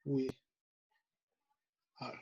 we are.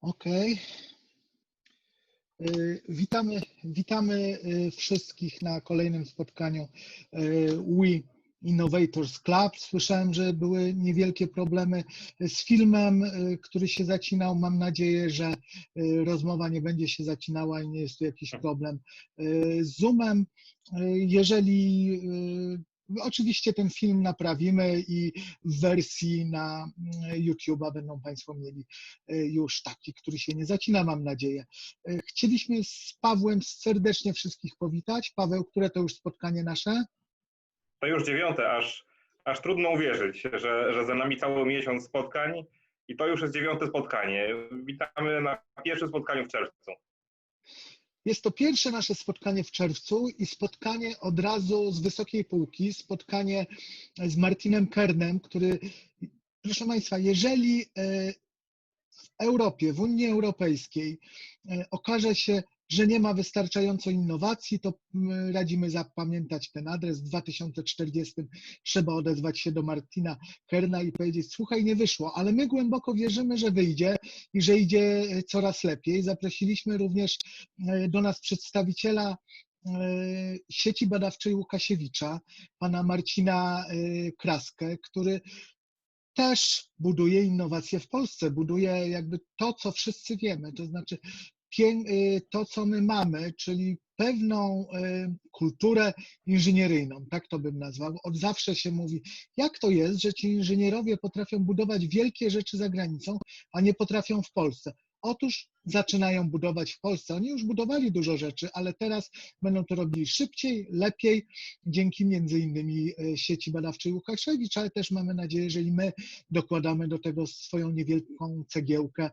Okej. Witamy wszystkich na kolejnym spotkaniu We Innovators Club. Słyszałem, że były niewielkie problemy z filmem, który się zacinał. Mam nadzieję, że rozmowa nie będzie się zacinała i nie jest tu jakiś problem z Zoomem. Jeżeli oczywiście ten film naprawimy i w wersji na YouTube'a będą Państwo mieli już taki, który się nie zacina, mam nadzieję. Chcieliśmy z Pawłem serdecznie wszystkich powitać. Paweł, które to już spotkanie nasze? To już 9, aż trudno uwierzyć, że za nami cały miesiąc spotkań i to już jest 9 spotkanie. Witamy na pierwszym spotkaniu w czerwcu. Jest to pierwsze nasze spotkanie w czerwcu i spotkanie od razu z wysokiej półki, spotkanie z Martinem Kernem, który, proszę Państwa, jeżeli w Europie, w Unii Europejskiej okaże się, że nie ma wystarczająco innowacji, to radzimy zapamiętać ten adres. W 2040 trzeba odezwać się do Martina Kerna i powiedzieć: słuchaj, nie wyszło, ale my głęboko wierzymy, że wyjdzie i że idzie coraz lepiej. Zaprosiliśmy również do nas przedstawiciela sieci badawczej Łukasiewicza, pana Marcina Kraskę, który też buduje innowacje w Polsce, buduje jakby to, co wszyscy wiemy, to znaczy to, co my mamy, czyli pewną kulturę inżynieryjną, tak to bym nazwał. Od zawsze się mówi, jak to jest, że ci inżynierowie potrafią budować wielkie rzeczy za granicą, a nie potrafią w Polsce. Otóż zaczynają budować w Polsce. Oni już budowali dużo rzeczy, ale teraz będą to robili szybciej, lepiej, dzięki między innymi sieci badawczej Łukasiewicz, ale też mamy nadzieję, że i my dokładamy do tego swoją niewielką cegiełkę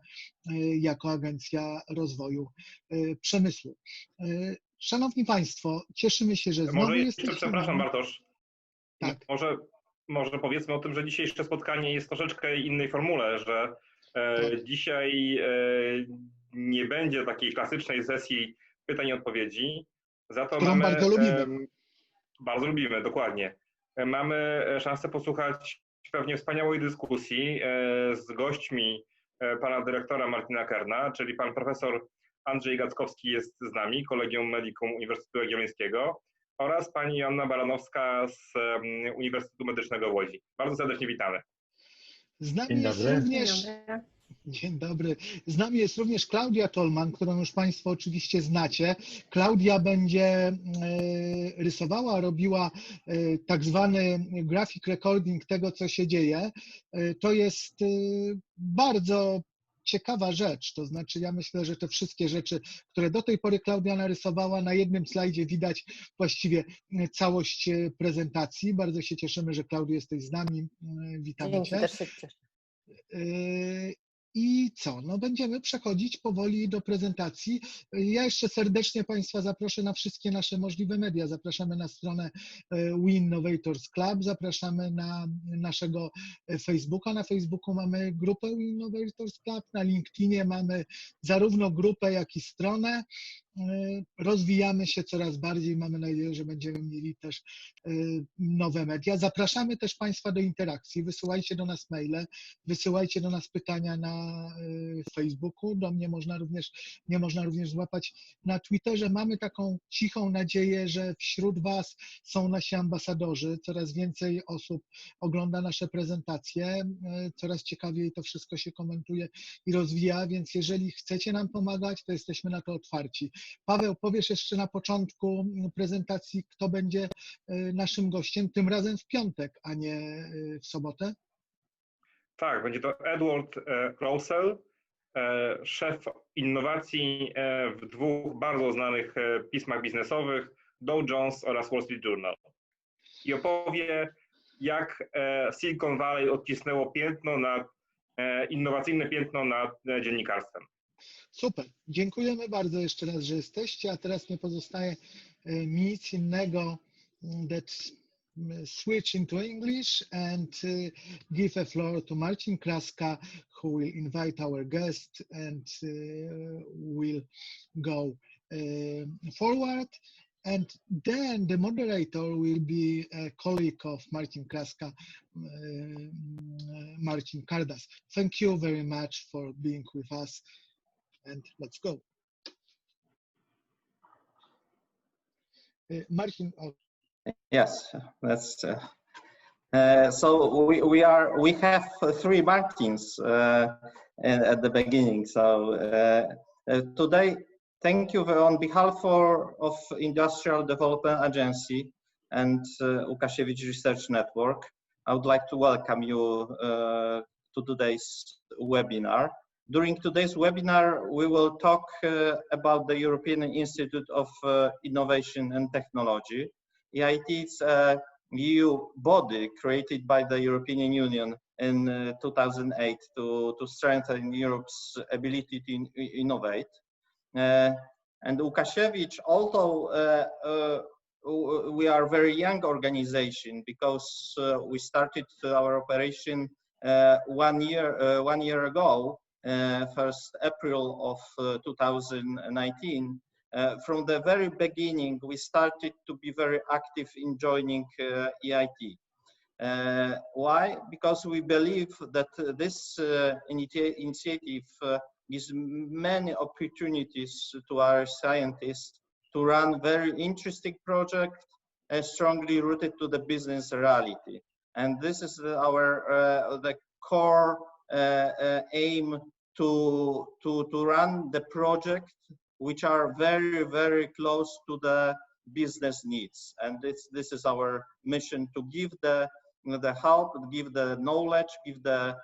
jako Agencja Rozwoju Przemysłu. Szanowni Państwo, cieszymy się, że znowu jesteśmy. Przepraszam, Bartosz. Tak. Może powiedzmy o tym, że dzisiejsze spotkanie jest troszeczkę innej formule, że dzisiaj nie będzie takiej klasycznej sesji pytań i odpowiedzi. Za to którą bardzo lubimy. Bardzo lubimy, dokładnie. Mamy szansę posłuchać pewnie wspaniałej dyskusji z gośćmi pana dyrektora Martina Kerna, czyli pan profesor Andrzej Gackowski jest z nami, Kolegium Medicum Uniwersytetu Jagiellońskiego, oraz pani Joanna Baranowska z Uniwersytetu Medycznego w Łodzi. Bardzo serdecznie witamy. Z nami Dzień jest dobry. również... Dzień dobry. Z nami jest również Klaudia Tolman, którą już Państwo oczywiście znacie. Klaudia będzie rysowała, robiła tak zwany graphic recording tego, co się dzieje. To jest bardzo ciekawa rzecz, to znaczy ja myślę, że te wszystkie rzeczy, które do tej pory Klaudia narysowała, na jednym slajdzie widać właściwie całość prezentacji. Bardzo się cieszymy, że Klaudia jesteś z nami. Witamy Cię. Też się cieszę. I co? No będziemy przechodzić powoli do prezentacji. Ja jeszcze serdecznie Państwa zaproszę na wszystkie nasze możliwe media. Zapraszamy na stronę We Innovators Club, zapraszamy na naszego Facebooka. Na Facebooku mamy grupę We Innovators Club, na LinkedInie mamy zarówno grupę, jak i stronę. Rozwijamy się coraz bardziej, mamy nadzieję, że będziemy mieli też nowe media. Zapraszamy też Państwa do interakcji, wysyłajcie do nas maile, wysyłajcie do nas pytania na Facebooku, do mnie można również złapać na Twitterze. Mamy taką cichą nadzieję, że wśród Was są nasi ambasadorzy, coraz więcej osób ogląda nasze prezentacje, coraz ciekawiej to wszystko się komentuje i rozwija, więc jeżeli chcecie nam pomagać, to jesteśmy na to otwarci. Paweł, powiesz jeszcze na początku prezentacji, kto będzie naszym gościem, tym razem w piątek, a nie w sobotę? Tak, będzie to Edward Rousseau, szef innowacji w dwóch bardzo znanych pismach biznesowych, Dow Jones oraz Wall Street Journal. I opowie, jak Silicon Valley odcisnęło piętno innowacyjne piętno nad dziennikarstwem. Super, dziękujemy bardzo jeszcze raz, że jesteście, a teraz nie pozostaje mi nic innego, that switch into English and give a floor to Marcin Kraska, who will invite our guest and will go forward. And then the moderator will be a colleague of Marcin Kraska, Marcin Kardas. Thank you very much for being with us. And let's go. Marcin. Yes, that's. So we have three Martins at the beginning. So today, thank you on behalf of Industrial Development Agency and Łukasiewicz Research Network. I would like to welcome you to today's webinar. During today's webinar, we will talk about the European Institute of Innovation and Technology. EIT is a EU body created by the European Union in 2008 to strengthen Europe's ability to innovate. And Łukasiewicz, although we are a very young organization because we started our operation 1 year ago, 1st April of 2019, from the very beginning, we started to be very active in joining EIT. Why? Because we believe that this initiative gives many opportunities to our scientists to run very interesting projects strongly rooted to the business reality. And this is the core aim to run the project which are very, very close to the business needs. And this is our mission, to give the help, give the knowledge, give the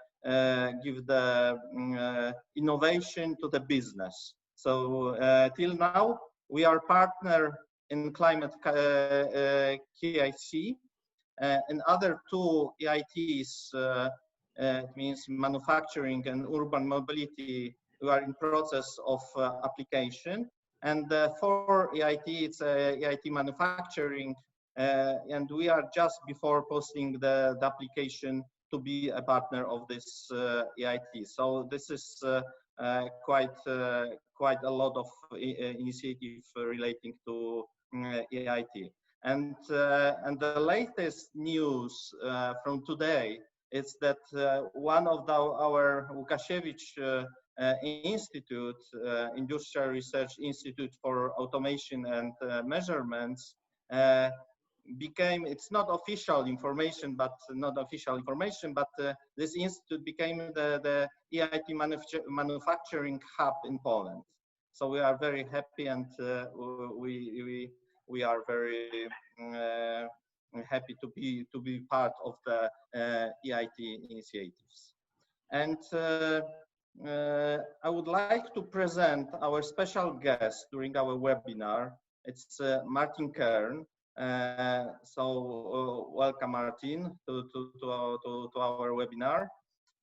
innovation to the business. So till now, we are partner in climate KIC, and other two EITs, it means manufacturing and urban mobility, we are in process of application. And for EIT, it's EIT manufacturing, and we are just before posting the application to be a partner of this EIT. So this is quite a lot of initiative relating to EIT. And the latest news from today is that one of our Łukasiewicz Institute, Industrial Research Institute for Automation and Measurements, became, it's not official information, but this institute became the EIT manufacturing hub in Poland. So we are very happy, and we are very happy to be part of the EIT initiatives. And I would like to present our special guest during our webinar. It's Martin Kern. Welcome, Martin, to our webinar.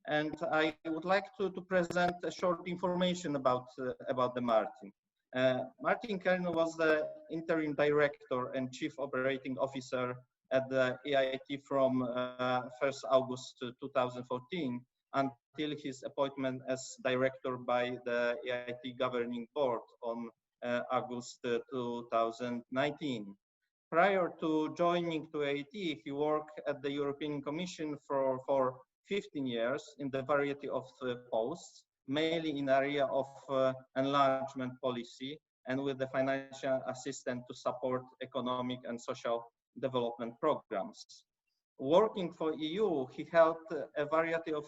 And I would like to present a short information about the Martin. Martin Kern was the interim director and chief operating officer at the EIT from 1st August 2014 until his appointment as director by the EIT governing board on August 2019. Prior to joining to EIT, he worked at the European Commission for 15 years in the variety of posts, mainly in the area of enlargement policy and with the financial assistance to support economic and social development programs. Working for EU, he held a variety of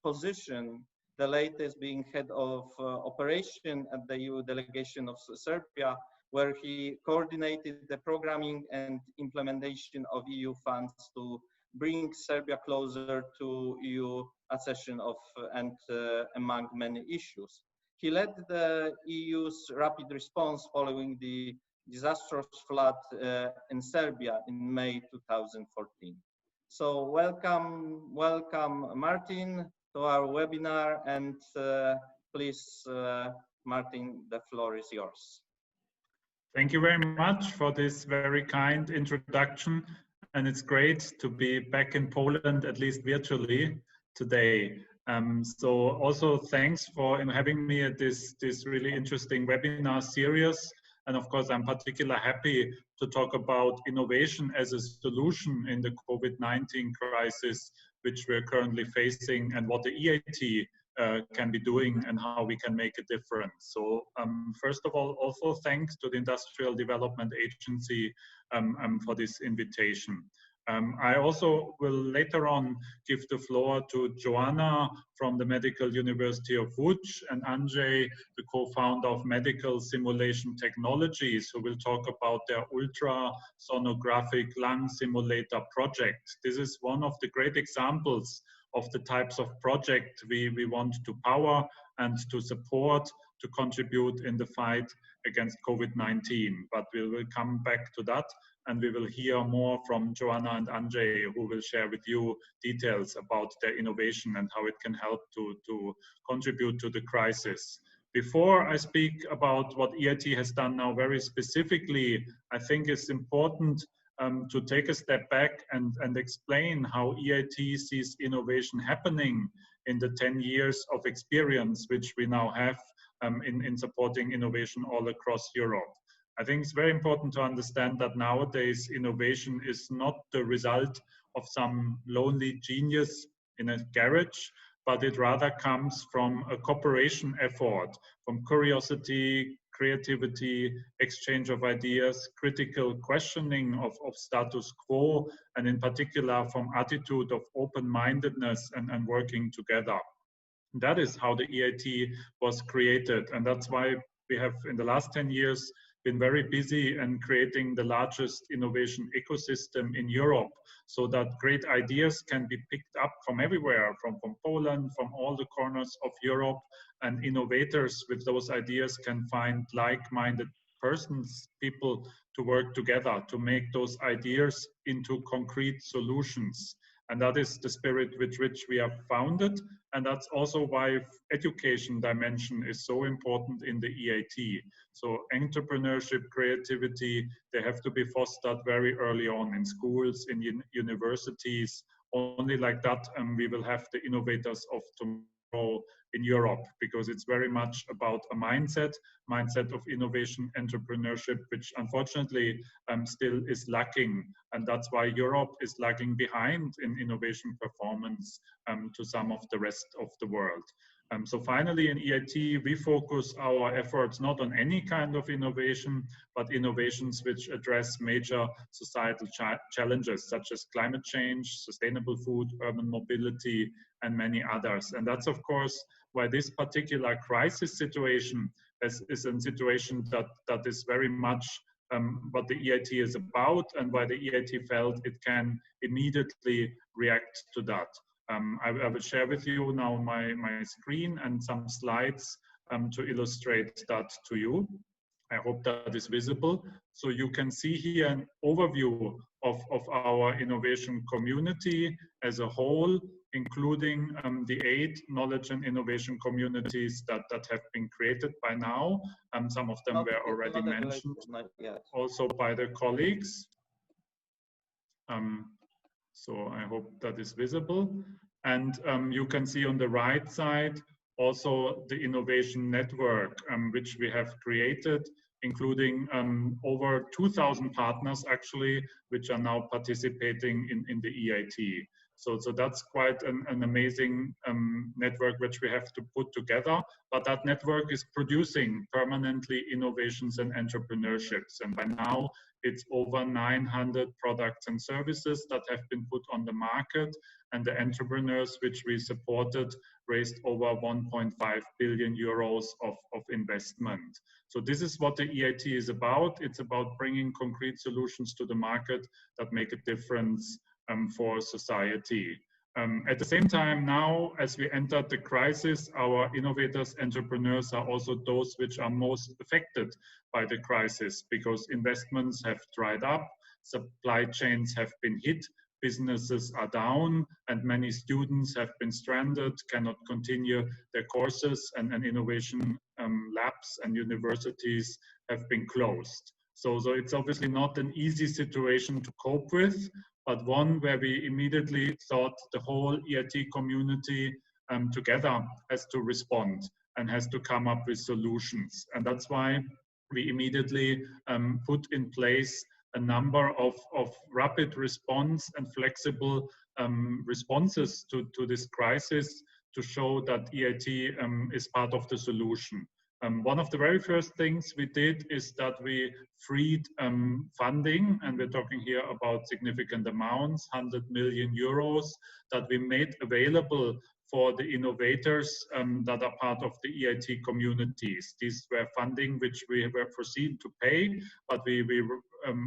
positions, the latest being head of operation at the EU delegation of Serbia, where he coordinated the programming and implementation of EU funds to bring Serbia closer to EU accession and among many issues. He led the EU's rapid response following the disastrous flood in Serbia in May 2014. So welcome Martin to our webinar, and please, Martin, the floor is yours. Thank you very much for this very kind introduction, and it's great to be back in Poland, at least virtually, today. So also thanks for having me at this really interesting webinar series. And of course, I'm particularly happy to talk about innovation as a solution in the COVID-19 crisis, which we're currently facing, and what the EIT can be doing and how we can make a difference. So first of all, also thanks to the Industrial Development Agency for this invitation. I also will later on give the floor to Joanna from the Medical University of Łódź and Andrzej, the co-founder of Medical Simulation Technologies, who will talk about their ultrasonographic lung simulator project. This is one of the great examples of the types of projects we want to power and to support, to contribute in the fight against COVID-19. But we will come back to that, and we will hear more from Joanna and Andrzej, who will share with you details about their innovation and how it can help to contribute to the crisis. Before I speak about what EIT has done now very specifically, I think it's important to take a step back and explain how EIT sees innovation happening in the 10 years of experience which we now have in supporting innovation all across Europe. I think it's very important to understand that nowadays innovation is not the result of some lonely genius in a garage, but it rather comes from a cooperation effort, from curiosity, creativity, exchange of ideas, critical questioning of status quo, and in particular from attitude of open-mindedness and working together. That is how the EIT was created, and that's why we have in the last 10 years been very busy in creating the largest innovation ecosystem in Europe, so that great ideas can be picked up from everywhere, from Poland, from all the corners of Europe, and innovators with those ideas can find like-minded persons, people to work together to make those ideas into concrete solutions. And that is the spirit with which we are founded. And that's also why education dimension is so important in the EIT. So entrepreneurship, creativity, they have to be fostered very early on in schools, in universities. Only like that we will have the innovators of tomorrow in Europe, because it's very much about a mindset of innovation, entrepreneurship, which unfortunately still is lacking. And that's why Europe is lagging behind in innovation performance to some of the rest of the world. So finally, in EIT, we focus our efforts not on any kind of innovation, but innovations which address major societal challenges, such as climate change, sustainable food, urban mobility, and many others. And that's, of course, why this particular crisis situation is a situation that is very much what the EIT is about, and why the EIT felt it can immediately react to that. I will share with you now my screen and some slides to illustrate that to you. I hope that is visible. So you can see here an overview of our innovation community as a whole, including the 8 knowledge and innovation communities that have been created by now. Some of them were already mentioned also by the colleagues. So I hope that is visible. And you can see on the right side also the innovation network, which we have created, including over 2,000 partners actually, which are now participating in the EIT. So that's quite an amazing network which we have to put together, but that network is producing permanently innovations and entrepreneurships. And by now it's over 900 products and services that have been put on the market, and the entrepreneurs which we supported raised over 1.5 billion euros of investment. So this is what the EIT is about. It's about bringing concrete solutions to the market that make a difference for society. At the same time now, as we entered the crisis, our innovators, entrepreneurs are also those which are most affected by the crisis, because investments have dried up, supply chains have been hit, businesses are down, and many students have been stranded, cannot continue their courses, and innovation labs and universities have been closed. So it's obviously not an easy situation to cope with, but one where we immediately thought the whole EIT community together has to respond and has to come up with solutions. And that's why we immediately put in place a number of rapid response and flexible responses to this crisis to show that EIT is part of the solution. One of the very first things we did is that we freed funding, and we're talking here about significant amounts, 100 million euros, that we made available for the innovators that are part of the EIT communities. These were funding which we were foreseen to pay, but we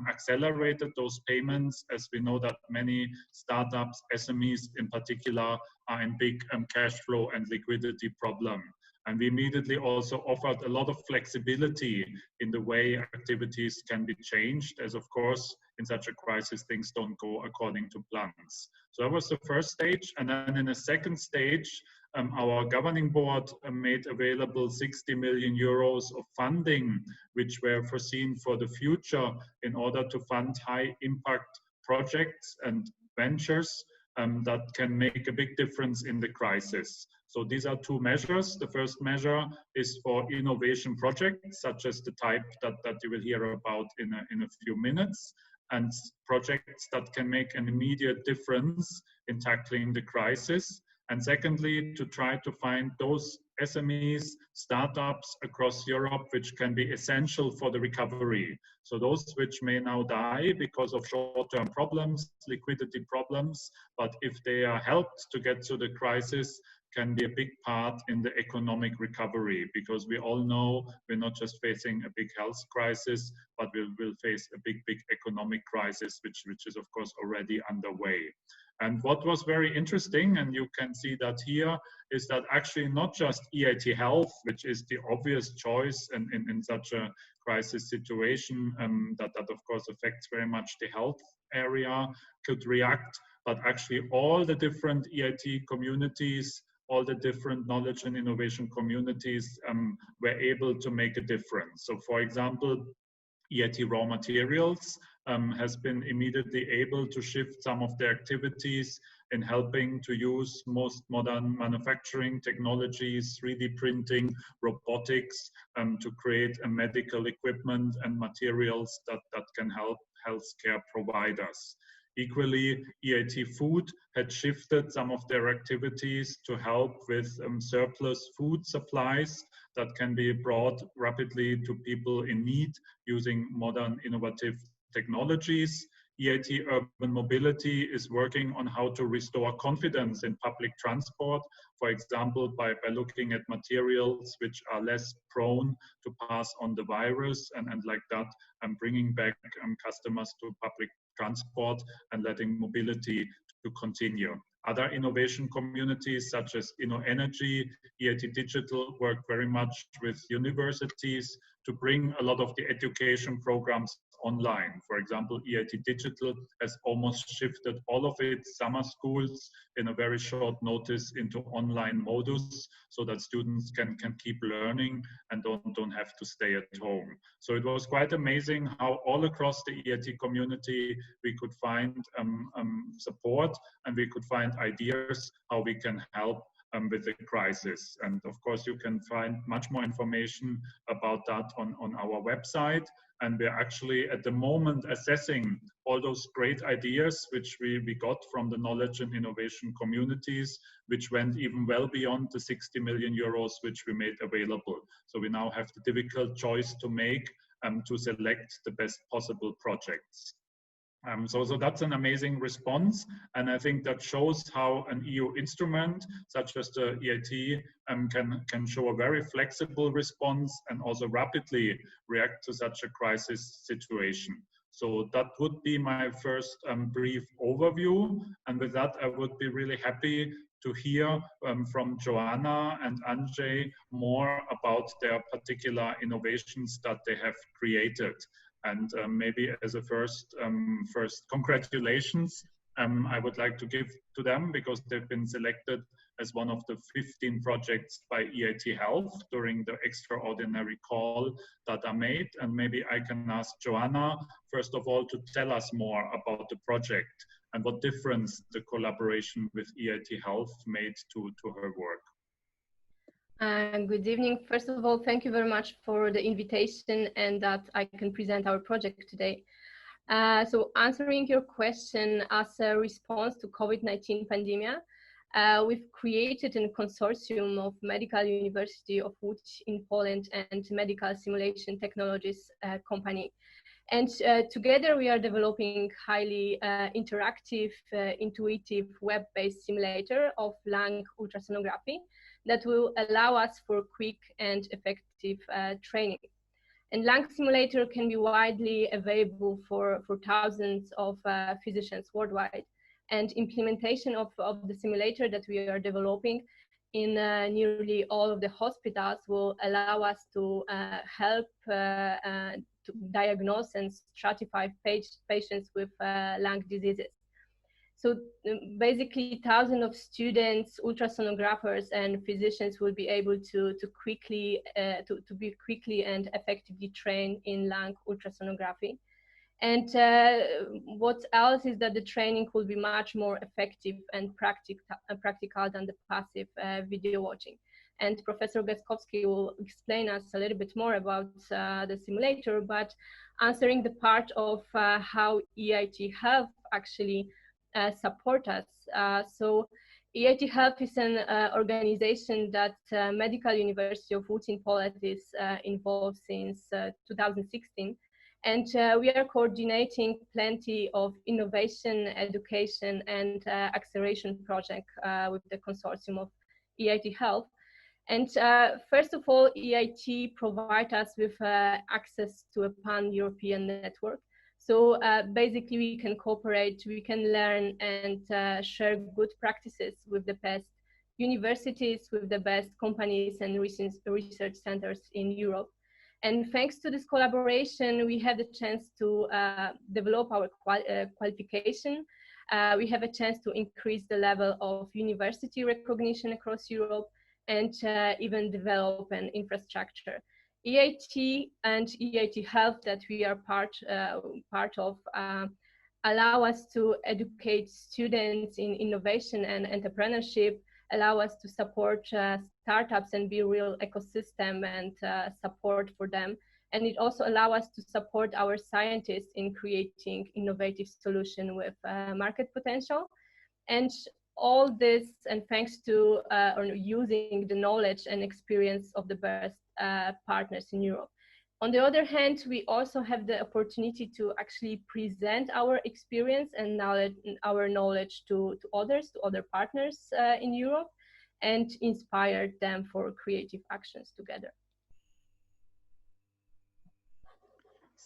accelerated those payments, as we know that many startups, SMEs in particular, are in big cash flow and liquidity problem. And we immediately also offered a lot of flexibility in the way activities can be changed, as of course, in such a crisis, things don't go according to plans. So that was the first stage. And then in a second stage, our governing board made available 60 million euros of funding, which were foreseen for the future in order to fund high impact projects and ventures that can make a big difference in the crisis. So these are 2 measures. The first measure is for innovation projects, such as the type that you will hear about in a few minutes, and projects that can make an immediate difference in tackling the crisis. And secondly, to try to find those SMEs, startups across Europe, which can be essential for the recovery. So those which may now die because of short-term problems, liquidity problems, but if they are helped to get through the crisis, can be a big part in the economic recovery, because we all know we're not just facing a big health crisis, but we'll face a big economic crisis, which is of course already underway. And what was very interesting, and you can see that here, is that actually not just EIT Health, which is the obvious choice in such a crisis situation that of course affects very much the health area, could react, but actually all the different EIT communities, all the different knowledge and innovation communities were able to make a difference. So for example, EIT Raw Materials has been immediately able to shift some of their activities in helping to use most modern manufacturing technologies, 3D printing, robotics, to create a medical equipment and materials that can help healthcare providers. Equally, EIT Food had shifted some of their activities to help with surplus food supplies that can be brought rapidly to people in need using modern innovative technologies. EIT Urban Mobility is working on how to restore confidence in public transport, for example, by looking at materials which are less prone to pass on the virus and like that, and bringing back customers to public transport and letting mobility to continue. Other innovation communities such as InnoEnergy, EIT Digital work very much with universities to bring a lot of the education programs online. For example, EIT Digital has almost shifted all of its summer schools in a very short notice into online modus so that students can keep learning and don't have to stay at home. So it was quite amazing how all across the EIT community we could find support and we could find ideas how we can help with the crisis. And of course, you can find much more information about that on our website. And we're actually at the moment assessing all those great ideas which we got from the knowledge and innovation communities, which went even well beyond the 60 million euros which we made available. So we now have the difficult choice to make to select the best possible projects. So that's an amazing response, and I think that shows how an EU instrument such as the EIT can show a very flexible response and also rapidly react to such a crisis situation. So that would be my first brief overview, and with that I would be really happy to hear from Joanna and Andrzej more about their particular innovations that they have created. And maybe as a first congratulations, I would like to give to them because they've been selected as one of the 15 projects by EIT Health during the extraordinary call that are made. And maybe I can ask Joanna, first of all, to tell us more about the project and what difference the collaboration with EIT Health made to her work. Good evening. First of all, thank you very much for the invitation and that I can present our project today. So answering your question, as a response to COVID-19 pandemic, we've created a consortium of Medical University of Łódź in Poland and Medical Simulation Technologies company. And together we are developing highly interactive, intuitive web-based simulator of lung ultrasonography that will allow us for quick and effective training. And lung simulator can be widely available for thousands of physicians worldwide. And implementation of the simulator that we are developing in nearly all of the hospitals will allow us to help to diagnose and stratify patients with lung diseases. So basically, thousands of students, ultrasonographers, and physicians will be able to be quickly and effectively trained in lung ultrasonography. And what else is that the training will be much more effective and practical than the passive video watching. And Professor Gaskowski will explain us a little bit more about the simulator, but answering the part of how EIT Health actually support us. So EIT Health is an organization that Medical University of Łódź in Poland is involved since 2016. And we are coordinating plenty of innovation, education, and acceleration project with the consortium of EIT Health. And first of all, EIT provides us with access to a pan-European network. So basically we can cooperate, we can learn and share good practices with the best universities, with the best companies and research centers in Europe. And thanks to this collaboration, we have the chance to develop our qualification. We have a chance to increase the level of university recognition across Europe and even develop an infrastructure. EIT and EIT Health that we are part of allow us to educate students in innovation and entrepreneurship, allow us to support startups and be a real ecosystem and support for them. And it also allows us to support our scientists in creating innovative solutions with market potential. And all this, and thanks to or using the knowledge and experience of the best partners in Europe. On the other hand, we also have the opportunity to actually present our experience and our knowledge to others, to other partners in Europe, and inspire them for creative actions together.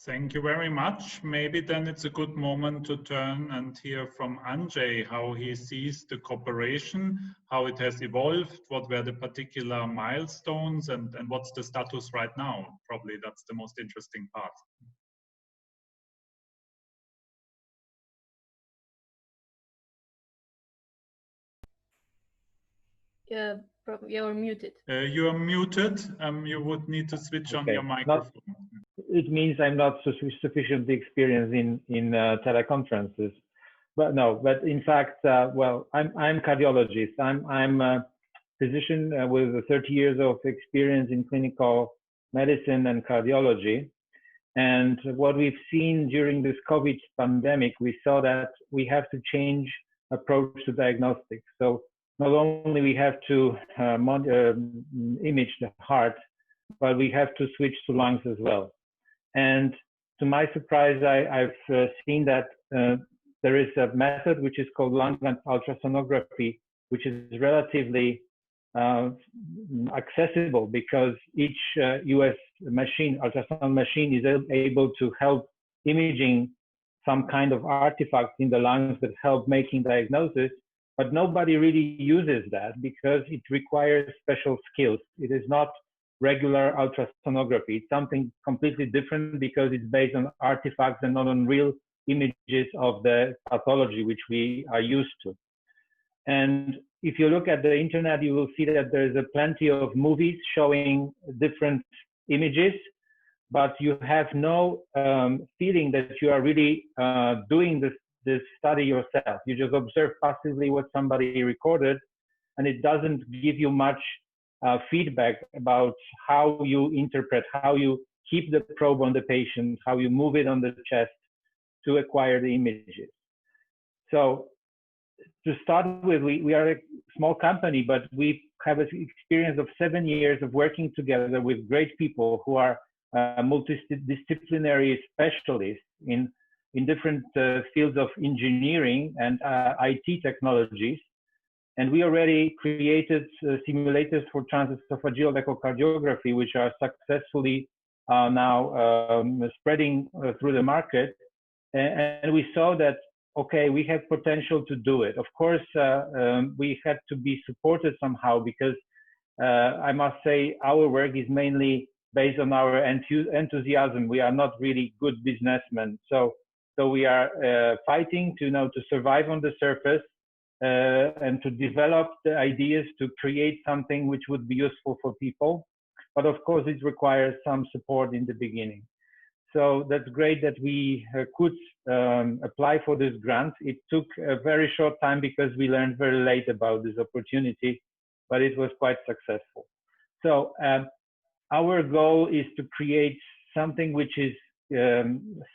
Thank you very much. Maybe then it's a good moment to turn and hear from Andrzej how he sees the cooperation, how it has evolved, what were the particular milestones, and what's the status right now. Probably that's the most interesting part. Yeah, you're muted. You are muted. You would need to switch on your microphone. It means I'm not sufficiently experienced in teleconferences, but no. But in fact, well, I'm cardiologist. I'm a physician with 30 years of experience in clinical medicine and cardiology. And what we've seen during this COVID pandemic, we saw that we have to change approach to diagnostics. So not only we have to image the heart, but we have to switch to lungs as well. And to my surprise, I've seen that there is a method which is called lung ultrasonography, which is relatively accessible because each US machine, ultrasound machine, is able to help imaging some kind of artifacts in the lungs that help making diagnosis. But nobody really uses that because it requires special skills. It is not regular ultrasonography. It's something completely different because it's based on artifacts and not on real images of the pathology which we are used to. And if you look at the internet, you will see that there's plenty of movies showing different images, but you have no feeling that you are really doing this study yourself. You just observe passively what somebody recorded, and it doesn't give you much feedback about how you interpret, how you keep the probe on the patient, how you move it on the chest to acquire the images. So to start with, we are a small company, but we have an experience of 7 years of working together with great people who are multidisciplinary specialists in different fields of engineering and IT technologies. And we already created simulators for transesophageal echocardiography, which are successfully now spreading through the market. And we saw that, okay, we have potential to do it. Of course, we had to be supported somehow because I must say our work is mainly based on our enthusiasm. We are not really good businessmen. So we are fighting to survive on the surface and to develop the ideas to create something which would be useful for people. But of course, it requires some support in the beginning. So that's great that we could apply for this grant. It took a very short time because we learned very late about this opportunity, but it was quite successful. So our goal is to create something which is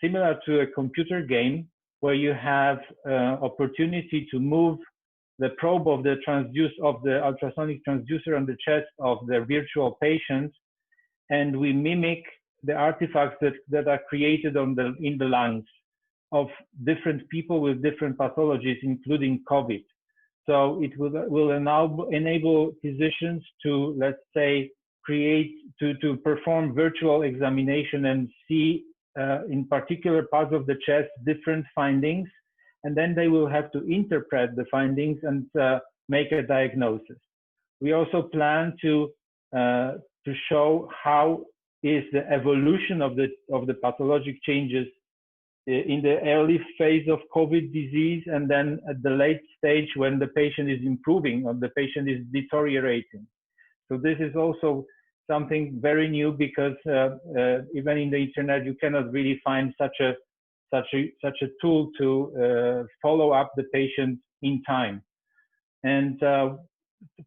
similar to a computer game where you have opportunity to move the probe of the ultrasonic transducer on the chest of the virtual patient, and we mimic the artifacts that are created in the lungs of different people with different pathologies, including COVID. So it will enable physicians to, let's say, to perform virtual examination and see in particular parts of the chest different findings, and then they will have to interpret the findings and make a diagnosis. We also plan to show how is the evolution of the pathologic changes in the early phase of COVID disease, and then at the late stage when the patient is improving or the patient is deteriorating. So this is also something very new because even in the internet you cannot really find such a tool to follow up the patient in time. And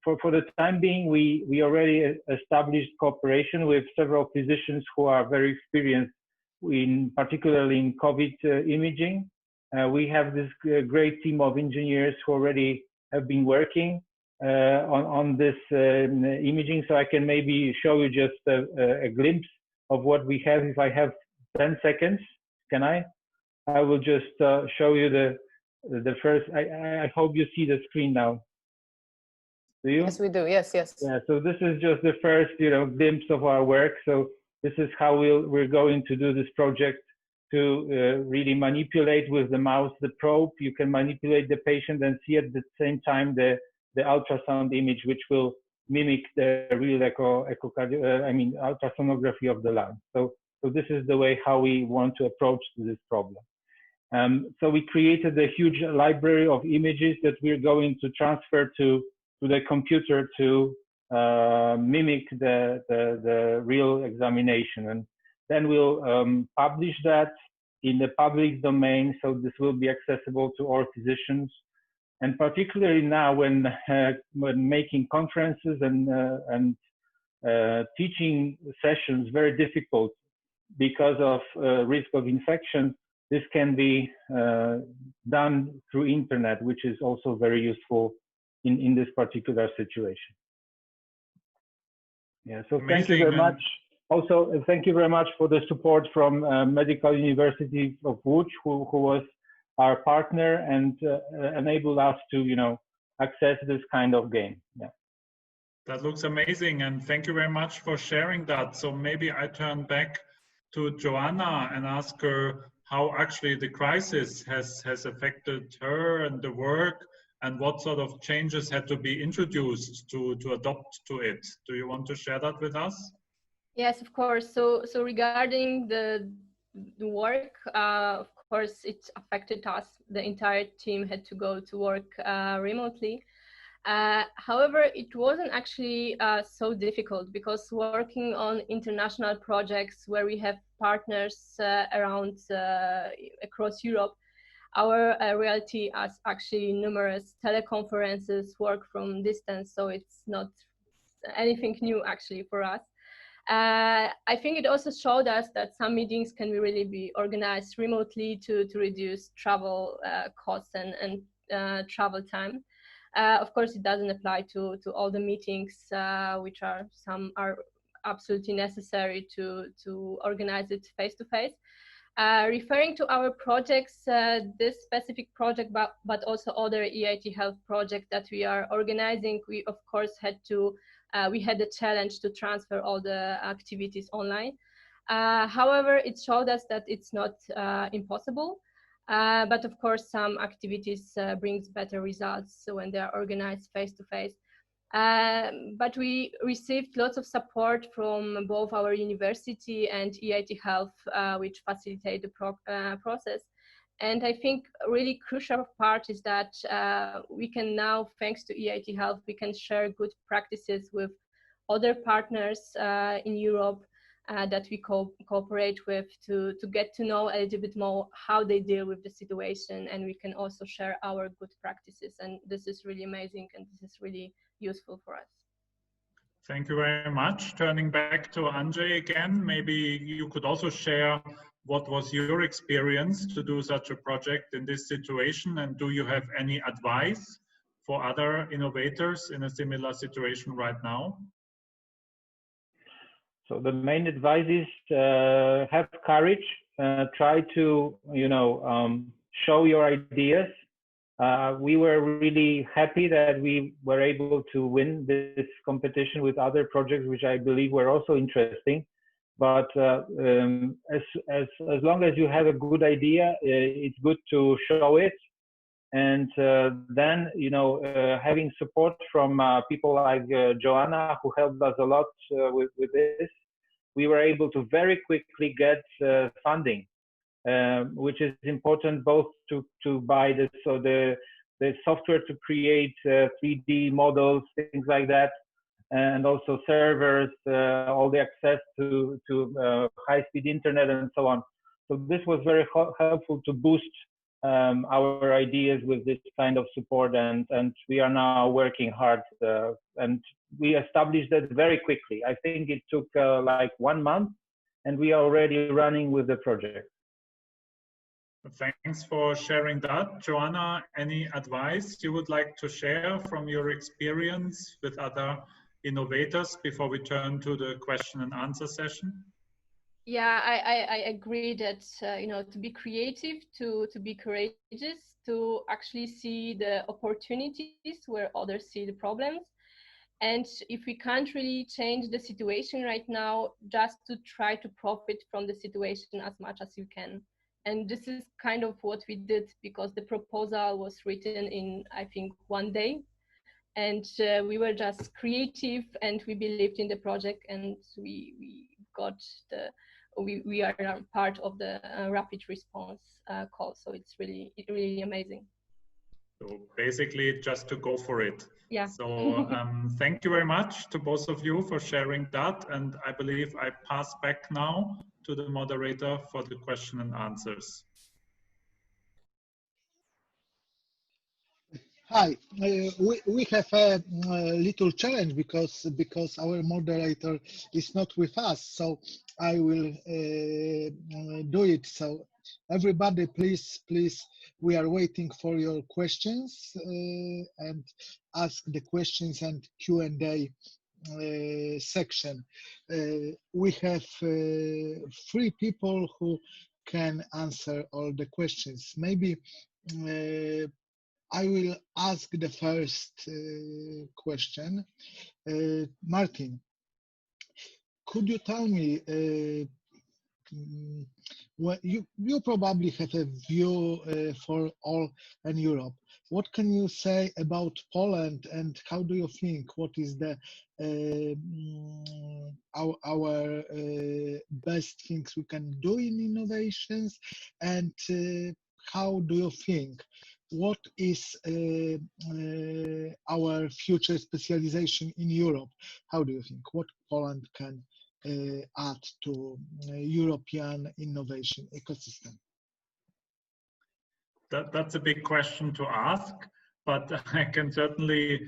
for the time being, we already established cooperation with several physicians who are very experienced particularly in COVID imaging. We have this great team of engineers who already have been working on this imaging. So I can maybe show you just a glimpse of what we have. If I have 10 seconds, can I? I will just show you the first. I hope you see the screen now. Do you? Yes, we do. Yes, yes. Yeah. So this is just the first, glimpse of our work. So this is how we're going to do this project, to really manipulate with the mouse the probe. You can manipulate the patient and see at the same time the ultrasound image, which will mimic the real ultrasonography of the lung. So this is the way how we want to approach this problem. So we created a huge library of images that we're going to transfer to the computer to mimic the real examination, and then we'll publish that in the public domain. So this will be accessible to all physicians, and particularly now when making conferences and teaching sessions very difficult because of risk of infection. This can be done through internet, which is also very useful in this particular situation. Yeah, so thank you very much. Also, thank you very much for the support from Medical University of Łódź, who was our partner and enabled us to, access this kind of game. Yeah. That looks amazing, and thank you very much for sharing that. So maybe I turn back to Joanna and ask her how actually the crisis has affected her and the work, and what sort of changes had to be introduced to adopt to it. Do you want to share that with us? Yes, of course. So regarding the work, of course, it affected us. The entire team had to go to work remotely. However, it wasn't actually so difficult, because working on international projects where we have partners around across Europe, our reality is actually numerous teleconferences, work from distance, so it's not anything new actually for us. I think it also showed us that some meetings can really be organized remotely to reduce travel costs and travel time. Of course, it doesn't apply to all the meetings, which some are absolutely necessary to organize it face-to-face. Referring to our projects, this specific project, but also other EIT Health projects that we are organizing, we of course we had the challenge to transfer all the activities online. However, it showed us that it's not impossible. But of course, some activities brings better results when they are organized face-to-face. But we received lots of support from both our university and EIT Health, which facilitate the process. And I think a really crucial part is that we can now, thanks to EIT Health, we can share good practices with other partners in Europe that we cooperate with to get to know a little bit more how they deal with the situation, and we can also share our good practices. And this is really amazing, and this is really useful for us. Thank you very much. Turning back to Andrzej again, maybe you could also share what was your experience to do such a project in this situation, and do you have any advice for other innovators in a similar situation right now? So the main advice is have courage, try to, show your ideas. We were really happy that we were able to win this competition with other projects, which I believe were also interesting. But as long as you have a good idea, it's good to show it. And then, having support from people like Joanna, who helped us a lot with this, we were able to very quickly get funding, which is important both to buy the software to create 3D models, things like that, and also servers, all the access to high-speed internet and so on. So this was very helpful to boost our ideas with this kind of support, and we are now working hard, and we established that very quickly. I think it took like 1 month, and we are already running with the project. Thanks for sharing that. Joanna, any advice you would like to share from your experience with other innovators before we turn to the question and answer session? Yeah, I agree that you know, to be creative, to be courageous, to actually see the opportunities where others see the problems, and if we can't really change the situation right now, just to try to profit from the situation as much as you can. And this is kind of what we did, because the proposal was written in, I think, 1 day, and we were just creative, and we believed in the project, and we got the. We are now part of the rapid response call, so it's really amazing. So basically, just to go for it. Yeah. So thank you very much to both of you for sharing that, and I believe I pass back now to the moderator for the question and answers. Hi, we have a little challenge because our moderator is not with us, so I will do it. So everybody, please, we are waiting for your questions and ask the questions and Q&A section. We have 3 people who can answer all the questions. Maybe I will ask the first question. Martin, could you tell me, well, you probably have a view for all in Europe. What can you say about Poland, and how do you think, what is the our best things we can do in innovations, and how do you think, what is our future specialization in Europe? How do you think, what Poland can add to European innovation ecosystem? That's a big question to ask, but I can certainly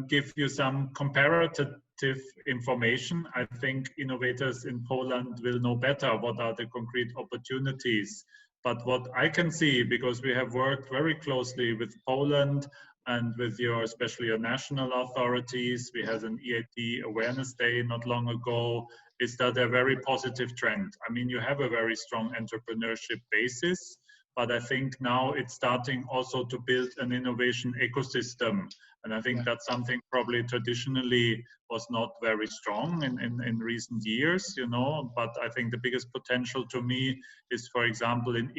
give you some comparative information. I think innovators in Poland will know better what are the concrete opportunities. But what I can see, because we have worked very closely with Poland and with especially your national authorities, we had an EIT Awareness Day not long ago, is that a very positive trend. I mean, you have a very strong entrepreneurship basis, but I think now it's starting also to build an innovation ecosystem. And I think that's something probably traditionally was not very strong in recent years, you know, but I think the biggest potential to me is, for example, in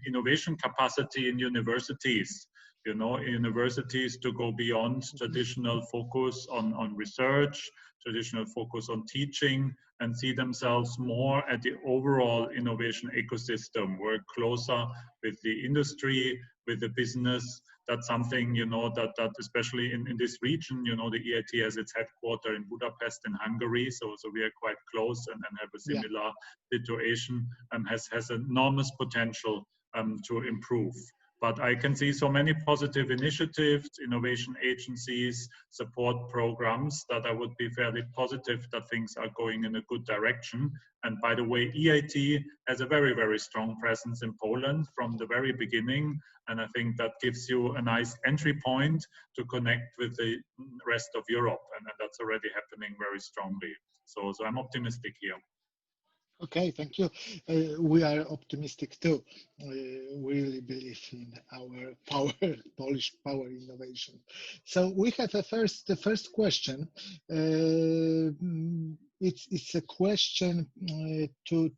innovation capacity in universities. You know, universities to go beyond traditional focus on research, traditional focus on teaching, and see themselves more at the overall innovation ecosystem, work closer with the industry, with the business. That's something, you know, that especially in this region, you know, the EIT has its headquarters in Budapest in Hungary, so we are quite close and have a similar situation, and has enormous potential to improve. But I can see so many positive initiatives, innovation agencies, support programs, that I would be fairly positive that things are going in a good direction. And by the way, EIT has a very, very strong presence in Poland from the very beginning. And I think that gives you a nice entry point to connect with the rest of Europe. And that's already happening very strongly. So I'm optimistic here. Okay, thank you. We are optimistic too. We really believe in our power, Polish power innovation. So we have the first question. It's a question to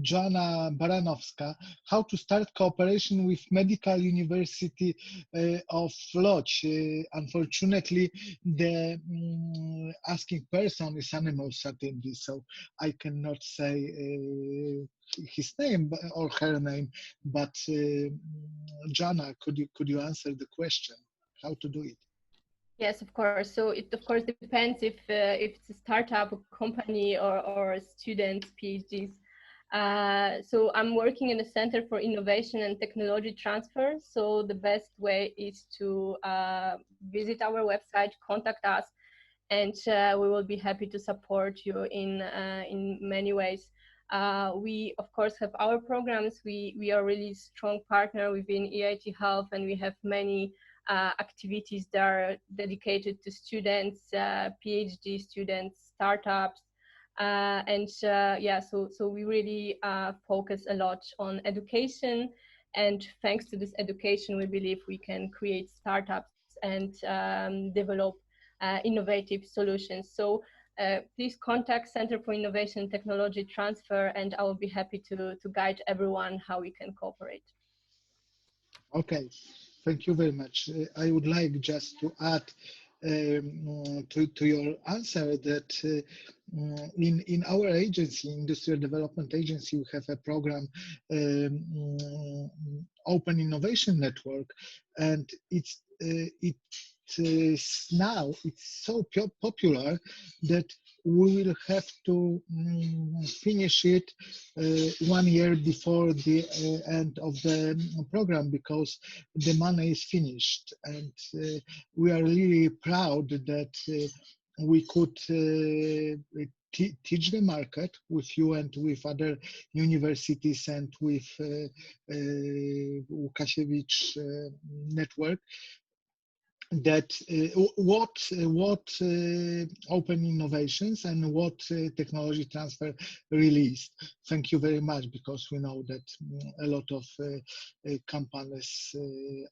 Joanna Baranowska. How to start cooperation with Medical University of Łódź? Unfortunately, the asking person is anonymous attendee, so I cannot say his name or her name. But Joanna, could you answer the question? How to do it? Yes, of course. So it of course depends if it's a startup, a company, or students, PhDs. So I'm working in the Center for Innovation and Technology Transfer. So the best way is to visit our website, contact us, and we will be happy to support you in many ways. We of course have our programs. We are really strong partner within EIT Health, and we have many activities that are dedicated to students, PhD students, startups, so we really focus a lot on education, and thanks to this education, we believe we can create startups and develop innovative solutions. So please contact Center for Innovation and Technology Transfer, and I will be happy to guide everyone how we can cooperate. Okay, thank you very much. I would like just to add to your answer that in our agency, Industrial Development Agency, we have a program, Open Innovation Network, and it's now so popular that we will have to finish it 1 year before the end of the program, because the money is finished, and we are really proud that we could teach the market with you and with other universities and with Łukasiewicz network that what open innovations and what technology transfer released. Thank you very much, because we know that a lot of companies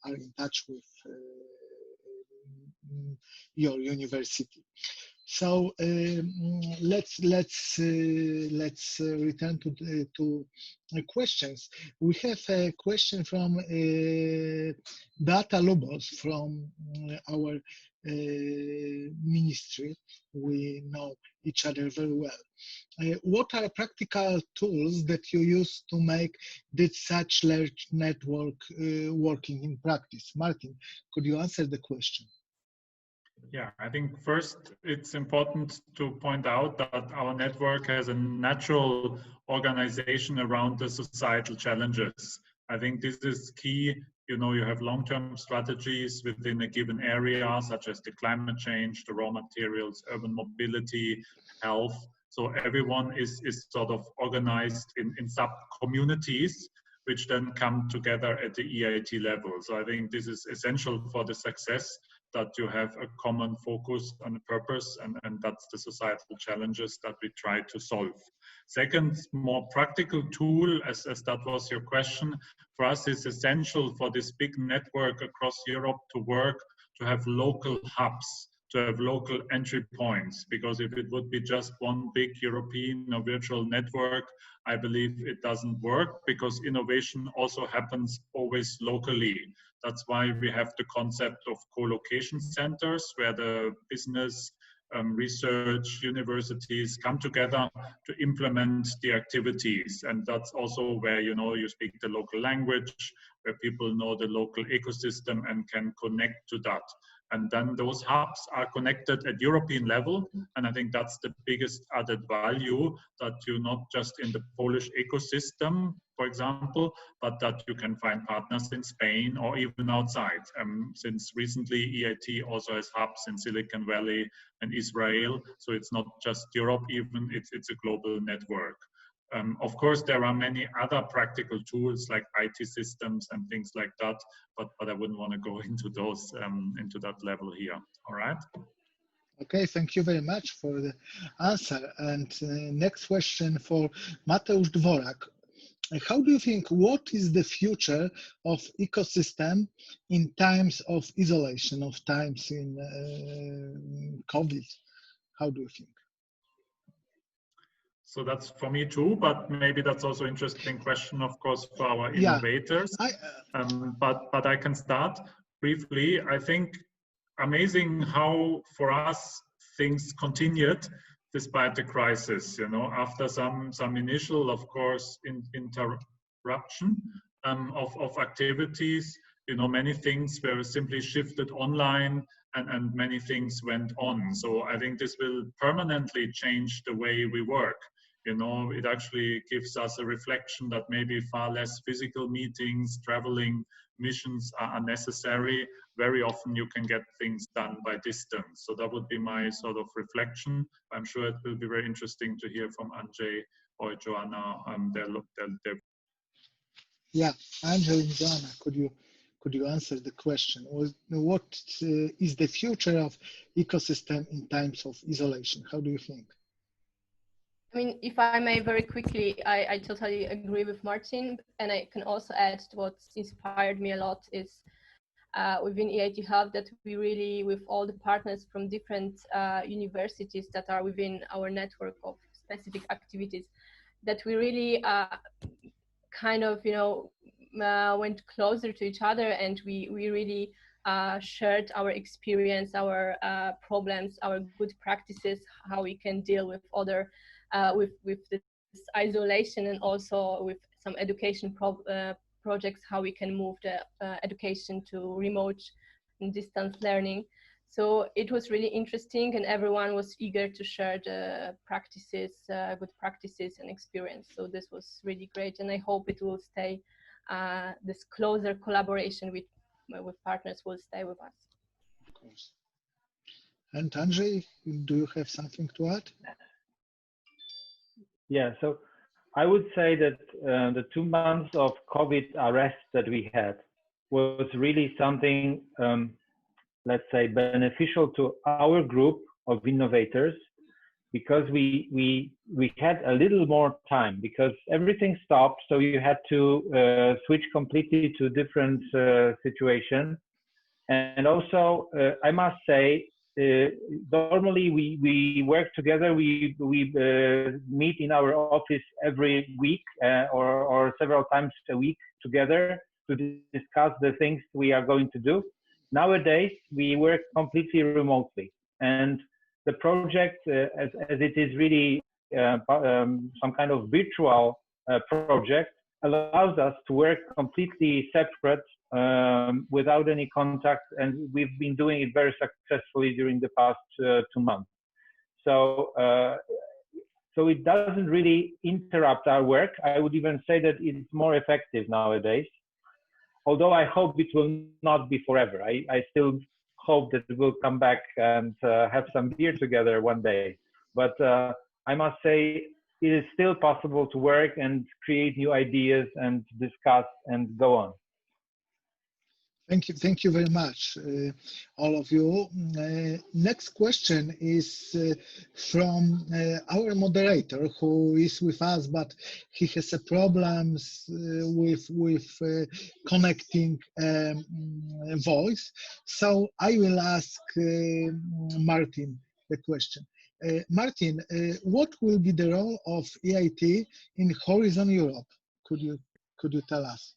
are in touch with your university. So let's return to questions. We have a question from Beata Lubos from our ministry. We know each other very well. What are practical tools that you use to make this such large network working in practice? Martin, could you answer the question? Yeah, I think first it's important to point out that our network has a natural organization around the societal challenges. I think this is key. You know, you have long-term strategies within a given area, such as the climate change, the raw materials, urban mobility, health. So everyone is sort of organized in sub-communities, which then come together at the EIT level. So I think this is essential for the success, that you have a common focus and a purpose, and that's the societal challenges that we try to solve. Second, more practical tool, as that was your question, for us is essential for this big network across Europe to work, to have local hubs, to have local entry points, because if it would be just one big European or virtual network, I believe it doesn't work, because innovation also happens always locally. That's why we have the concept of co-location centers, where the business, research, universities come together to implement the activities. And that's also where, you know, you speak the local language, where people know the local ecosystem and can connect to that. And then those hubs are connected at European level. And I think that's the biggest added value, that you're not just in the Polish ecosystem, for example, but that you can find partners in Spain or even outside. Since recently, EIT also has hubs in Silicon Valley and Israel. So it's not just Europe even, it's a global network. Of course, there are many other practical tools like IT systems and things like that, but I wouldn't want to go into those, into that level here. All right. Okay, thank you very much for the answer. And next question for Mateusz Dworak. How do you think, what is the future of ecosystem in times of isolation, of times in COVID? How do you think? So that's for me too, but maybe that's also an interesting question, of course, for our innovators. But I can start briefly. I think amazing how for us things continued despite the crisis. You know, after some initial, of course, interruption of activities, you know, many things were simply shifted online, and many things went on. So I think this will permanently change the way we work. You know, it actually gives us a reflection that maybe far less physical meetings, traveling, missions are necessary. Very often you can get things done by distance. So that would be my sort of reflection. I'm sure it will be very interesting to hear from Andrzej or Joanna. Yeah, Andrzej and Joanna, could you answer the question? What is the future of ecosystem in times of isolation? How do you think? I mean, if I may very quickly, I totally agree with Martin, and I can also add what's inspired me a lot is within EIT Hub that we really, with all the partners from different universities that are within our network of specific activities, that we really kind of, you know, went closer to each other, and we really shared our experience, our problems, our good practices, how we can deal with other with this isolation, and also with some education projects, how we can move the education to remote and distance learning. So it was really interesting, and everyone was eager to share the practices, good practices and experience. So this was really great, and I hope it will stay. This closer collaboration with partners will stay with us. Of course. And Andrzej, do you have something to add? Yeah, so I would say that the 2 months of COVID arrest that we had was really something, let's say, beneficial to our group of innovators, because we had a little more time, because everything stopped, so you had to switch completely to different situation. And also, I must say, normally we work together, we meet in our office every week or several times a week together to discuss the things we are going to do. Nowadays, we work completely remotely, and the project, as it is really some kind of virtual project, allows us to work completely separate without any contact, and we've been doing it very successfully during the past 2 months. So it doesn't really interrupt our work. I would even say that it's more effective nowadays, although I hope it will not be forever. I still hope that we'll come back and have some beer together one day. But I must say, it is still possible to work and create new ideas and discuss and go on. Thank you very much, all of you. Next question is from our moderator, who is with us, but he has a problems with connecting voice. So I will ask Martin the question. Martin, what will be the role of EIT in Horizon Europe? Could you tell us?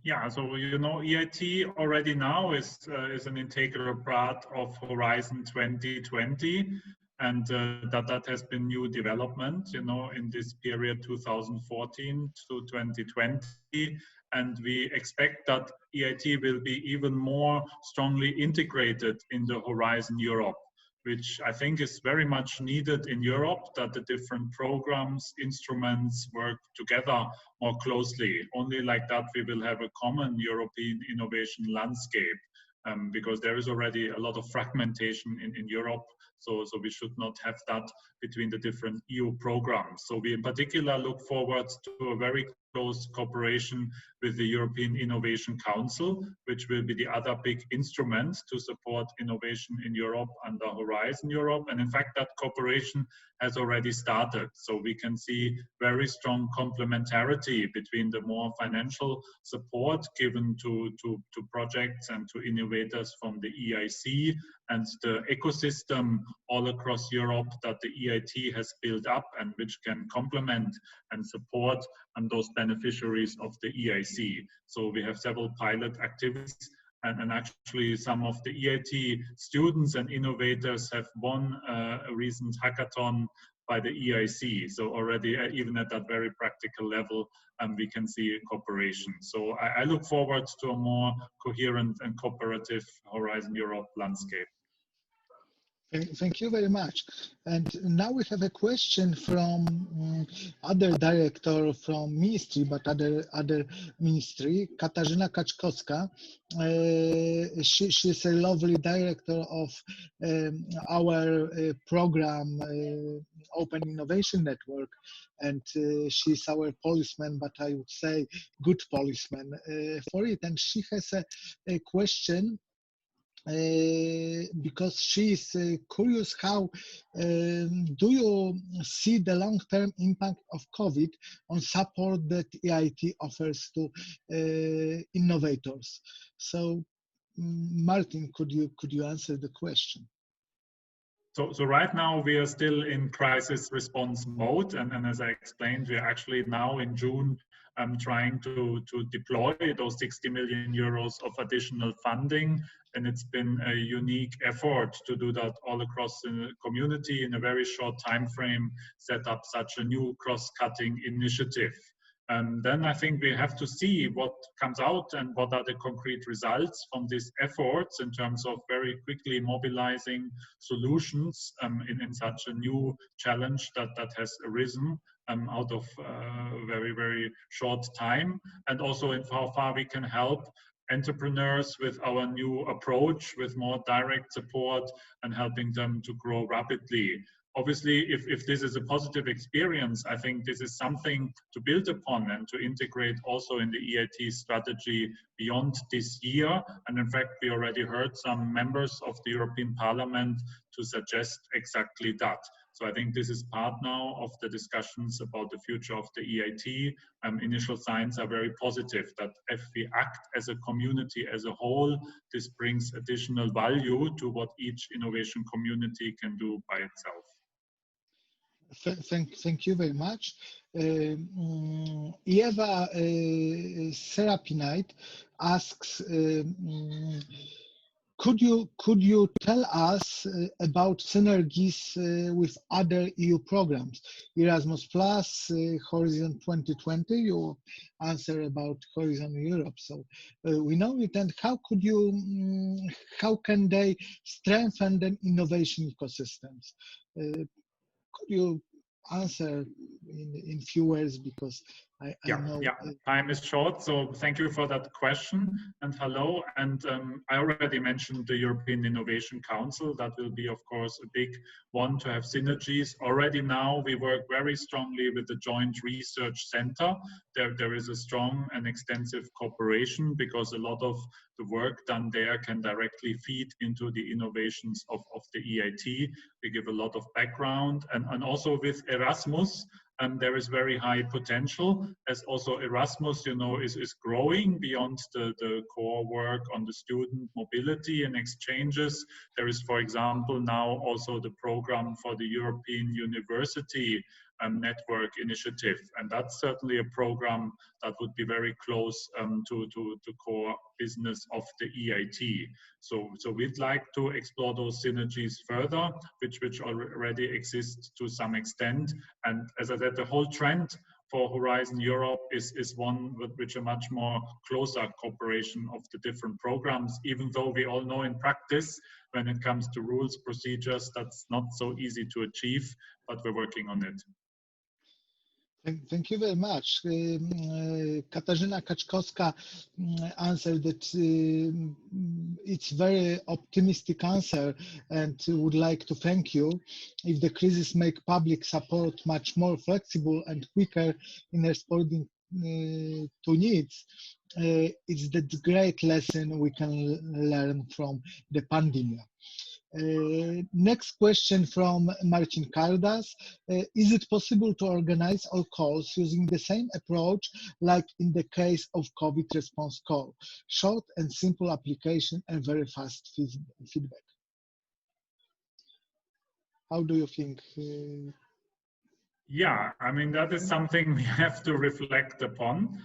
Yeah, so you know, EIT already now is an integral part of Horizon 2020, and that has been new development, you know, in this period 2014 to 2020, and we expect that EIT will be even more strongly integrated in the Horizon Europe, which I think is very much needed in Europe, that the different programs, instruments work together more closely. Only like that we will have a common European innovation landscape, because there is already a lot of fragmentation in Europe. So we should not have that between the different EU programs. So we in particular look forward to a very close cooperation with the European Innovation Council, which will be the other big instrument to support innovation in Europe under Horizon Europe. And in fact, that cooperation has already started. So we can see very strong complementarity between the more financial support given to projects and to innovators from the EIC and the ecosystem all across Europe that the EIT has built up, and which can complement and support those beneficiaries of the EIC. So we have several pilot activities, and actually some of the EIT students and innovators have won a recent hackathon by the EIC. So already, even at that very practical level, we can see cooperation. So I look forward to a more coherent and cooperative Horizon Europe landscape. Thank you very much. And now we have a question from other director from ministry, but other ministry, Katarzyna Kaczkowska. She's a lovely director of our program, Open Innovation Network, and she's our policeman, but I would say good policeman for it. And she has a question because she is curious, how do you see the long-term impact of COVID on support that EIT offers to innovators? So, Martin, could you answer the question? So right now we are still in crisis response mode, and as I explained, we are actually now in June trying to deploy those 60 million euros of additional funding, and it's been a unique effort to do that all across the community in a very short time frame, set up such a new cross-cutting initiative. Then I think we have to see what comes out and what are the concrete results from these efforts in terms of very quickly mobilizing solutions in such a new challenge that has arisen out of very, very short time, and also in how far we can help entrepreneurs with our new approach, with more direct support and helping them to grow rapidly. Obviously, if this is a positive experience, I think this is something to build upon and to integrate also in the EIT strategy beyond this year. And in fact, we already heard some members of the European Parliament to suggest exactly that. So I think this is part now of the discussions about the future of the EIT. Initial signs are very positive that if we act as a community as a whole, this brings additional value to what each innovation community can do by itself. Thank you very much. Eva Serapinite asks, could you tell us about synergies with other EU programs, Erasmus+, Horizon 2020? You answer about Horizon Europe, so we know it. And how can they strengthen the innovation ecosystems? Could you answer in few words, because I know. Yeah, time is short, so thank you for that question, and hello. And I already mentioned the European Innovation Council. That will be, of course, a big one to have synergies. Already now we work very strongly with the Joint Research Center. There is a strong and extensive cooperation because a lot of the work done there can directly feed into the innovations of the EIT. We give a lot of background, and also with Erasmus, there is very high potential, as also Erasmus, you know, is growing beyond the core work on the student mobility and exchanges. There is, for example, now also the program for the European University Network Initiative, and that's certainly a program that would be very close to core business of the EIT. So we'd like to explore those synergies further, which already exist to some extent. And as I said, the whole trend for Horizon Europe is one with which a much more closer cooperation of the different programs, even though we all know in practice, when it comes to rules, procedures, that's not so easy to achieve, but we're working on it. Thank you very much. Katarzyna Kaczkowska answered that it's very optimistic answer, and would like to thank you. If the crisis make public support much more flexible and quicker in responding to needs, it's the great lesson we can learn from the pandemic. Next question from Marcin Kardas. Is it possible to organize all calls using the same approach like in the case of COVID response call? Short and simple application and very fast feedback. How do you think? Yeah, I mean, that is something we have to reflect upon.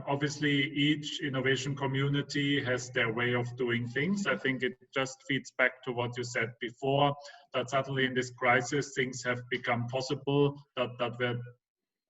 Obviously, each innovation community has their way of doing things. I think it just feeds back to what you said before, that suddenly in this crisis, things have become possible that were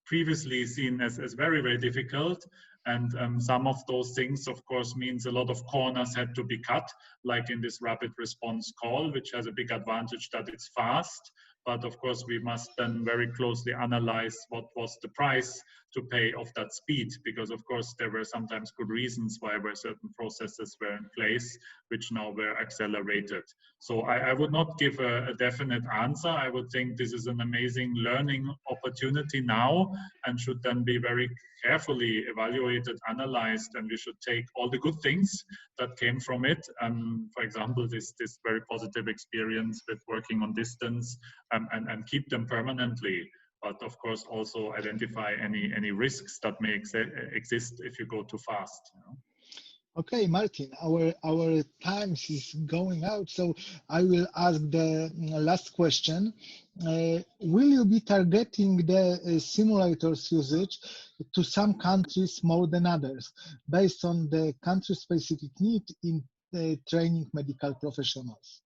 previously seen as very, very difficult. And some of those things, of course, means a lot of corners had to be cut, like in this rapid response call, which has a big advantage that it's fast. But of course, we must then very closely analyze what was the price to pay of that speed, because of course there were sometimes good reasons why certain processes were in place, which now were accelerated. So I would not give a definite answer. I would think this is an amazing learning opportunity now and should then be very carefully evaluated, analyzed, and we should take all the good things that came from it. For example, this very positive experience with working on distance, and keep them permanently. But of course, also identify any risks that may exist if you go too fast. You know? Okay, Martin, our time is going out, so I will ask the last question. Will you be targeting the simulators usage to some countries more than others, based on the country-specific need in training medical professionals?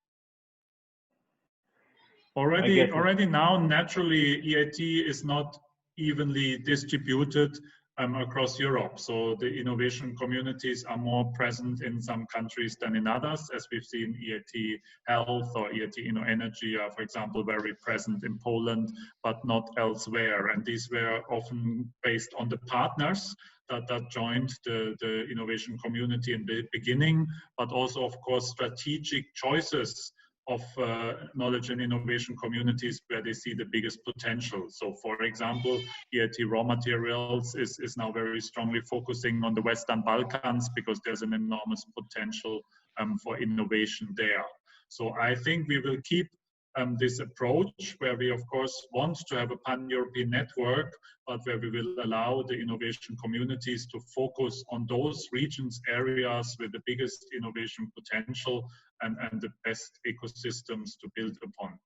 Already now, naturally, EIT is not evenly distributed across Europe. So the innovation communities are more present in some countries than in others, as we've seen. EIT Health or EIT Energy are, for example, very present in Poland, but not elsewhere. And these were often based on the partners that joined the innovation community in the beginning, but also, of course, strategic choices of knowledge and innovation communities where they see the biggest potential. So for example, EIT Raw Materials is now very strongly focusing on the Western Balkans because there's an enormous potential for innovation there. So I think we will keep this approach where we, of course, want to have a pan-European network, but where we will allow the innovation communities to focus on those regions, areas with the biggest innovation potential and the best ecosystems to build upon.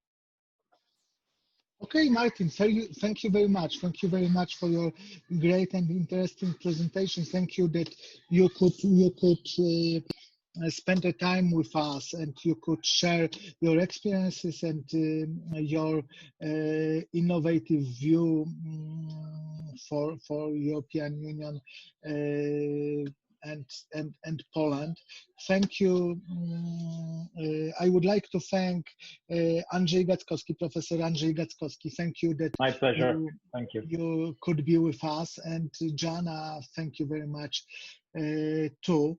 Okay, Martin, thank you very much. Thank you very much for your great and interesting presentation. Thank you that you could spend the time with us and you could share your experiences and your innovative view for European Union and Poland. Thank you. I would like to thank Andrzej Gackowski, Professor Andrzej Gackowski. Thank you that my pleasure. Thank you. You could be with us, and Jana, thank you very much too.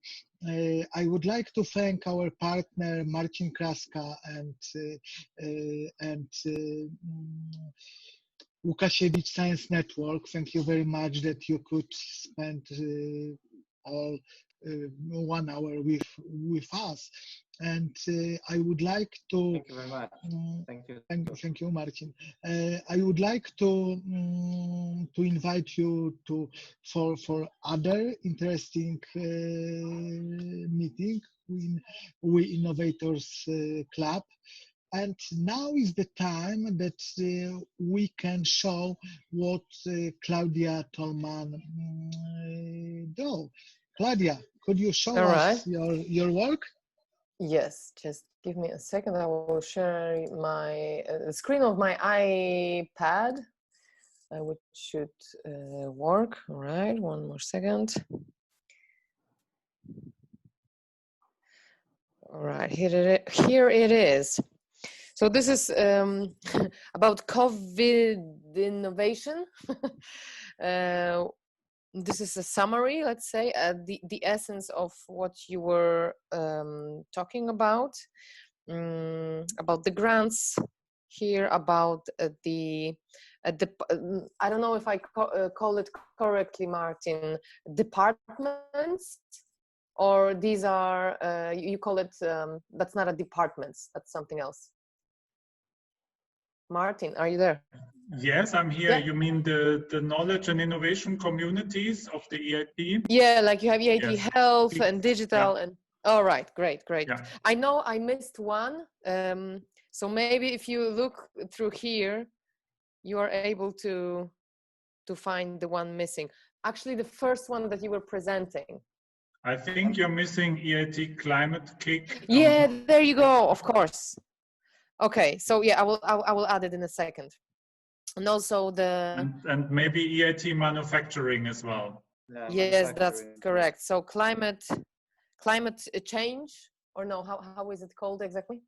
I would like to thank our partner Marcin Kraska and Łukasiewicz Science Network. Thank you very much that you could spend all 1 hour with us. And I would like to thank you very much. Thank you, Marcin. I would like to invite you for other interesting meeting in We Innovators Club. And now is the time that we can show what Claudia Tolman do. Claudia, could you show us your work? Yes, just give me a second. I will share my screen of my iPad, which should work. All right, one more second. All right, here it is. So this is about COVID innovation. This is a summary, let's say, the essence of what you were talking about the grants here, about the I don't know if I call it correctly, Martin, departments, or these are, you call it, that's not a departments, that's something else. Martin, are you there? Yes, I'm here. Yeah. You mean the knowledge and innovation communities of the EIT? Yeah, like you have EIT Yes. Health and Digital, and all right, great. Yeah. I know I missed one, so maybe if you look through here, you are able to find the one missing. Actually, the first one that you were presenting. I think you're missing EIT Climate Kick. Yeah, there you go. Of course. Okay, so yeah, I will add it in a second. And also and maybe EIT Manufacturing as well. Yes, that's correct. So climate change, or no, how is it called exactly?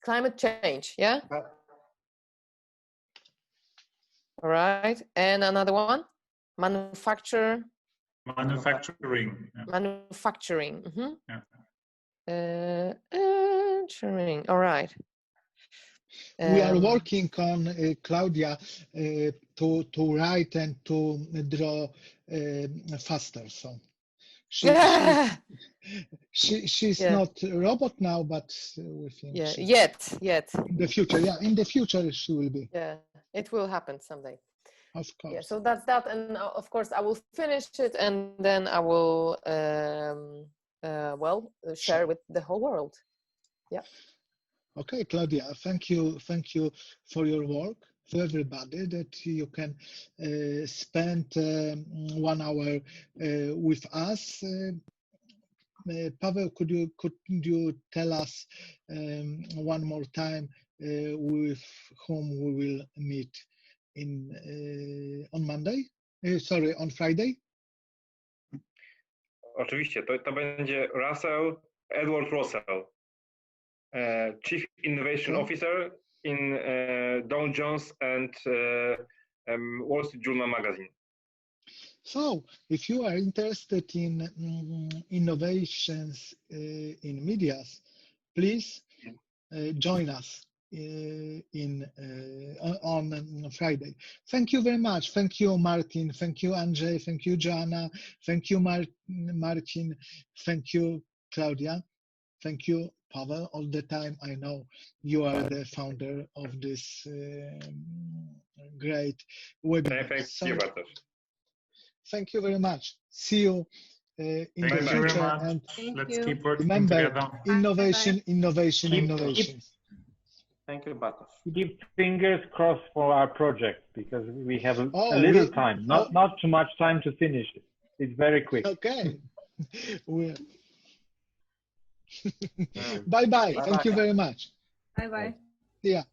Climate change, yeah? All right, and another one? Manufacturing. Yeah. Manufacturing. Mm-hmm. Yeah. Manufacturing. All right. We are working on Claudia to write and to draw faster. So she's not a robot now, but we think yet in the future. Yeah, in the future she will be. Yeah, it will happen someday. Of course. Yeah, so that's that, and of course I will finish it, and then I will share with the whole world. Yeah. Okay, Claudia, thank you for your work, for everybody, that you can spend 1 hour with us. Paweł, could you tell us one more time with whom we will meet on Monday? On Friday? Oczywiście, to będzie Edward Russell, Chief Innovation Officer in Dow Jones and Wall Street Journal magazine. So, if you are interested in innovations in media, please join us on Friday. Thank you very much. Thank you, Martin. Thank you, Andrzej. Thank you, Joanna. Thank you, Marcin. Thank you, Claudia. Thank you, Paweł. All the time, I know you are the founder of this great webinar. Thank you very much. See you in the future. And let's keep working together. Innovation. Thank you, Bartosz. Keep fingers crossed for our project, because we have a little time, not too much time to finish it. It's very quick. Okay. Bye-bye. Thank you very much. Bye-bye. Yeah.